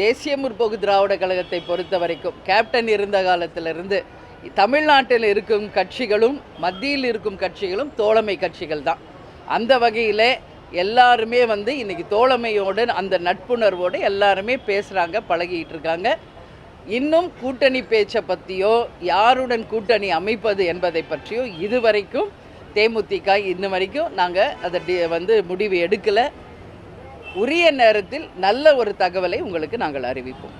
தேசிய முற்போக்கு திராவிட கழகத்தை பொறுத்த வரைக்கும் கேப்டன் இருந்த காலத்திலிருந்து தமிழ்நாட்டில் இருக்கும் கட்சிகளும் மத்தியில் இருக்கும் கட்சிகளும் தோழமை கட்சிகள் தான். அந்த வகையில் எல்லாருமே இன்றைக்கி தோழமையோடு அந்த நட்புணர்வோடு எல்லாருமே பேசுகிறாங்க, பழகிட்டு இருக்காங்க. இன்னும் கூட்டணி பேச்சை பற்றியோ யாருடன் கூட்டணி அமைப்பது என்பதை பற்றியோ இதுவரைக்கும் தேமுதிக இன்னும் வரைக்கும் நாங்கள் அதை முடிவு எடுக்கலை. உரிய நேரத்தில் நல்ல ஒரு தகவலை உங்களுக்கு நாங்கள் அறிவிப்போம்.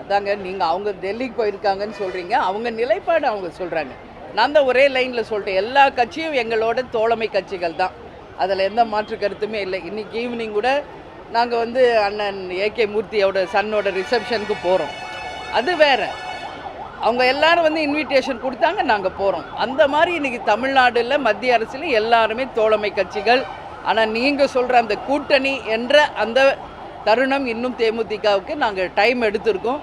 அதாங்க நீங்கள் அவங்க டெல்லிக்கு போயிருக்காங்கன்னு சொல்கிறீங்க, அவங்க நிலைப்பாடு அவங்க சொல்கிறாங்க. நான் தான் ஒரே லைனில் சொல்லிட்டேன், எல்லா கட்சியும் எங்களோட தோழமை கட்சிகள் தான், அதில் எந்த மாற்று கருத்துமே இல்லை. இன்றைக்கி ஈவினிங் கூட நாங்கள் அண்ணன் ஏகே மூர்த்தியோட சன்னோட ரிசப்ஷனுக்கு போகிறோம். அது வேறு, அவங்க எல்லோரும் இன்விடேஷன் கொடுத்தாங்க, நாங்கள் போகிறோம். அந்த மாதிரி இன்றைக்கி தமிழ்நாட்டில் மத்திய அரசில் எல்லாருமே தோழமை கட்சிகள். ஆனால் நீங்கள் சொல்கிற அந்த கூட்டணி என்ற அந்த தருணம் இன்னும் தேமுதிகவுக்கு நாங்கள் டைம் எடுத்திருக்கோம்.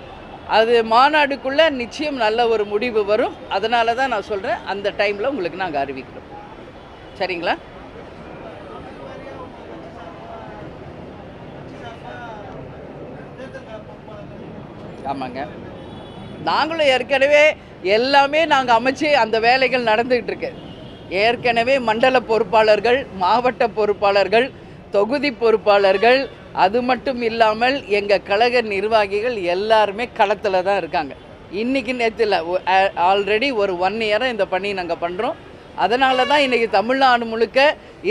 அது மாநாடுக்குள்ளே நிச்சயம் நல்ல ஒரு முடிவு வரும். அதனால தான் நான் சொல்கிறேன், அந்த டைமில் உங்களுக்கு நாங்கள் அறிவிக்கிறோம். சரிங்களா? ஆமாங்க, நாங்களும் ஏற்கனவே எல்லாமே நாங்கள் அமைச்சு அந்த வேலைகள் நடந்துக்கிட்டு இருக்கு. ஏற்கனவே மண்டல பொறுப்பாளர்கள், மாவட்ட பொறுப்பாளர்கள், தொகுதி பொறுப்பாளர்கள், அது மட்டும் இல்லாமல் எங்கள் கழக நிர்வாகிகள் எல்லாருமே களத்தில் தான் இருக்காங்க. இன்றைக்கி நேரத்தில் ஆல்ரெடி ஒரு 1 இயராக இந்த பணி நாங்கள் பண்ணுறோம். அதனால தான் இன்றைக்கி தமிழ்நாடு முழுக்க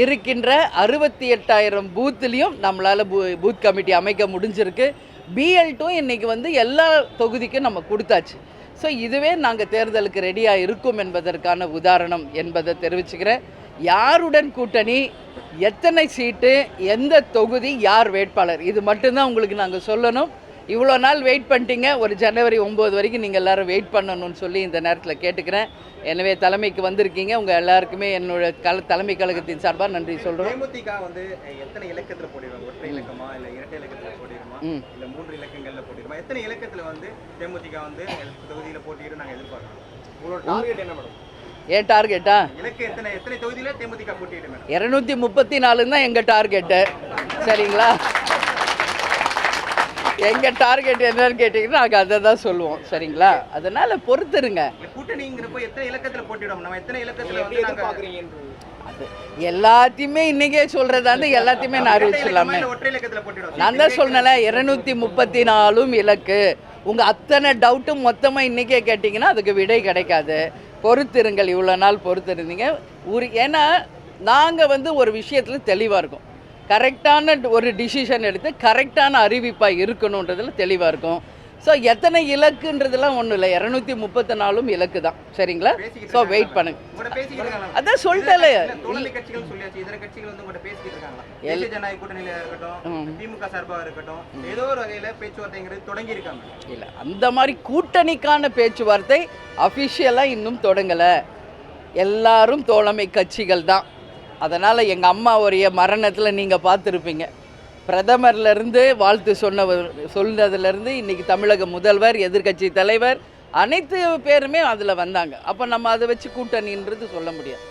இருக்கின்ற 68,000 பூத்துலேயும் நம்மளால் பூத் கமிட்டி அமைக்க முடிஞ்சிருக்கு. BL2 இன்றைக்கி எல்லா தொகுதிக்கும் நம்ம கொடுத்தாச்சு. ஸோ இதுவே நாங்கள் தேர்தலுக்கு ரெடியாக இருக்கும் என்பதற்கான உதாரணம் என்பதை தெரிவிச்சுக்கிறேன். யாருடன் கூட்டணி, எத்தனை சீட்டு, எந்த தொகுதி, யார் வேட்பாளர், இது மட்டும்தான் உங்களுக்கு நாங்கள் சொல்லணும். இவ்வளோ நாள் வெயிட் பண்ணிட்டீங்க, ஒரு ஜனவரி 9 வரைக்கும் நீங்கள் எல்லோரும் வெயிட் பண்ணணும்னு சொல்லி இந்த நேரத்தில் கேட்டுக்கிறேன். எனவே தலைமைக்கு வந்திருக்கீங்க, உங்கள் எல்லாருக்குமே என்னோட தலைமை கழகத்தின் சார்பாக நன்றி சொல்கிறோம். தேமுதிக எத்தனை இலக்கத்தில் போட்டிடுவாங்க? ஒற்றை இலக்கமா இல்லை இரட்டை இலக்கத்தில் போட்டிடுமா இல்லை 3 இலக்கங்களில் போட்டிடுமா? எத்தனை இலக்கத்தில் தேமுதிக தொகுதியில் போட்டியிடும் நாங்கள் எதிர்பார்க்குறோம். உங்களோட டார்கெட் என்ன மேடம்? ஏன் டார்கெட்டா? இலக்கு எத்தனை தொகுதியில் தேமுதிக போட்டியிடும் மேடம்? 234 தான் எங்கள் டார்கெட்டு. சரிங்களா? எங்கள் டார்கெட் என்னன்னு கேட்டிங்கன்னா நாங்கள் அதை தான் சொல்லுவோம். சரிங்களா? அதனால் பொறுத்துருங்க. கூட்டணிங்கிறப்போ எத்தனை இலக்கத்தில் போட்டிடும், நம்ம எத்தனை இலக்கத்தில் பார்க்குறீங்க? அது எல்லாத்தையுமே இன்றைக்கே சொல்கிறதாந்து எல்லாத்தையுமே நான் அறிவிச்சிடலாமே. நான் தான் சொன்னேன்ல, 234 இலக்கு. உங்கள் அத்தனை டவுட்டும் மொத்தமாக இன்றைக்கே கேட்டிங்கன்னா அதுக்கு விடை கிடைக்காது. பொறுத்திருங்கள், இவ்வளோ நாள் பொறுத்திருந்தீங்க. ஏன்னா நாங்கள் ஒரு விஷயத்தில் தெளிவாக இருக்கும். கரெக்டான ஒரு டிசிஷன் எடுத்து கரெக்டான அறிவிப்பாக இருக்கணுன்றதில் தெளிவாக இருக்கும். ஸோ எத்தனை இலக்குன்றதுலாம் ஒன்றும் இல்லை, 234 இலக்கு தான். சரிங்களா? ஸோ வெயிட் பண்ணுங்க. அதான் சொல்லிட்டே இல்லை, அந்த மாதிரி கூட்டணிக்கான பேச்சுவார்த்தை அஃபிஷியலாக இன்னும் தொடங்கலை. எல்லாரும் தோழமை கட்சிகள் தான். அதனால் எங்கள் அம்மாவுடைய மரணத்தில் நீங்கள் பார்த்துருப்பீங்க, பிரதமர்லேருந்து வாழ்த்து சொன்னதுலேருந்து இன்றைக்கி தமிழக முதல்வர், எதிர்கட்சி தலைவர், அனைத்து பேருமே அதில் வந்தாங்க. அப்போ நம்ம அதை வச்சு கூட்டணின்றது சொல்ல முடியாது.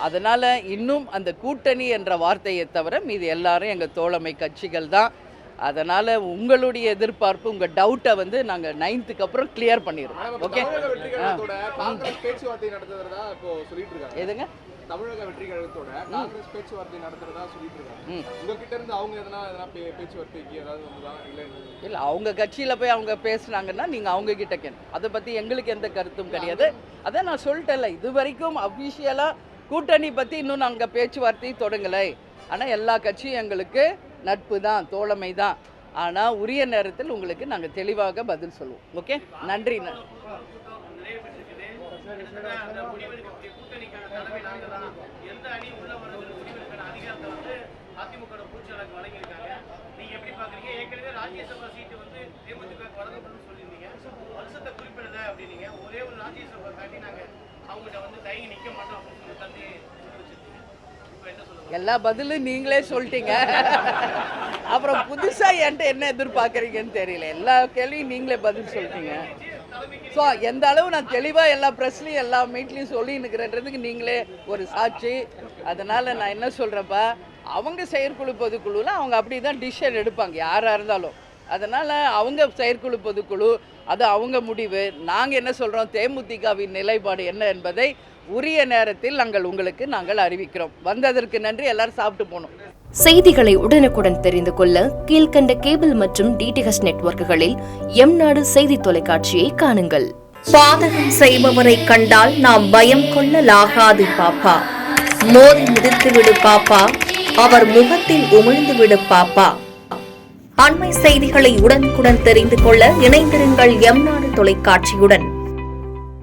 அதனால் இன்னும் அந்த கூட்டணி என்ற வார்த்தையை தவிர மீது எல்லாரும் எங்கள் தோழமை கட்சிகள் தான். அதனால் உங்களுடைய எதிர்பார்ப்பு, உங்கள் டவுட்டை நாங்கள் 9th அப்புறம் கிளியர் பண்ணிடுவோம். ஓகே? எதுங்க? தமிழக வெற்றி கழகத்தோட காங்கிரஸ் பேச்சுவார்த்தை நடத்துறதா சொல்லிட்டு இருக்காங்க. உங்ககிட்ட இருந்து அவங்க எதனா பேச்சுவார்த்தைக்கு ஏதாவது வந்ததா? இல்லை, அவங்க கட்சியில் போய் அவங்க பேசுனாங்கன்னா நீங்கள் அவங்க கிட்ட கேட்கணும். அதை பற்றி எங்களுக்கு எந்த கருத்தும் கிடையாது. அதான் நான் சொல்லிட்டேன்ல, இது வரைக்கும் அஃபிஷியலாக கூட்டணி பற்றி இன்னும் நாங்கள் பேச்சுவார்த்தை தொடங்கலை. ஆனால் எல்லா கட்சியும் எங்களுக்கு நட்பு தான், தோழமை தான். ஆனால் உரிய நேரத்தில் உங்களுக்கு நாங்கள் தெளிவாக பதில் சொல்லுவோம். ஓகே, நன்றி. எல்லா பதிலும் நீங்களே சொல்லிட்டீங்க. அப்புறம் புதுசாக என்கிட்ட என்ன எதிர்பார்க்குறீங்கன்னு தெரியல. எல்லா கேள்வியும் நீங்களே பதில் சொல்லிட்டீங்க. ஸோ எந்த அளவு நான் தெளிவாக எல்லா ப்ரெஸ்லையும் எல்லா மீட்லையும் சொல்லின்னுக்கிறன்றதுக்கு நீங்களே ஒரு சாட்சி. அதனால் நான் என்ன சொல்கிறேன்ப்பா, அவங்க செயற்குழு பொதுக்குழுவில் அவங்க அப்படி தான் டிசிஷன் எடுப்பாங்க யாராக இருந்தாலும். அதனால் அவங்க செயற்குழு பொதுக்குழு அது அவங்க முடிவு. நாங்கள் என்ன சொல்கிறோம், தேமுதிகவின் நிலைப்பாடு என்ன என்பதை உரிய நேரத்தில் நாங்கள் அறிவிக்கிறோம். வந்ததற்கு நன்றி. எல்லாரும் சாப்பிட்டு போகணும். செய்திகளை உடனுக்குடன் தெரிந்து கொள்ள கீழ்கண்ட கேபிள் மற்றும் டிடிஹெச் நெட்வொர்க்குகளில் எம்நாடு செய்தி தொலைக்காட்சியை காணுங்கள். பாதகம் செய்பவரை கண்டால் நாம் பயம் கொள்ளலாகாது பாப்பா. மோதி மிதித்து விடு பாப்பா, அவர் முகத்தில் உமிழ்ந்து விடு பாப்பா. அண்மை செய்திகளை உடனுக்குடன் தெரிந்து கொள்ள இணைந்திருங்கள் எம்நாடு தொலைக்காட்சியுடன்.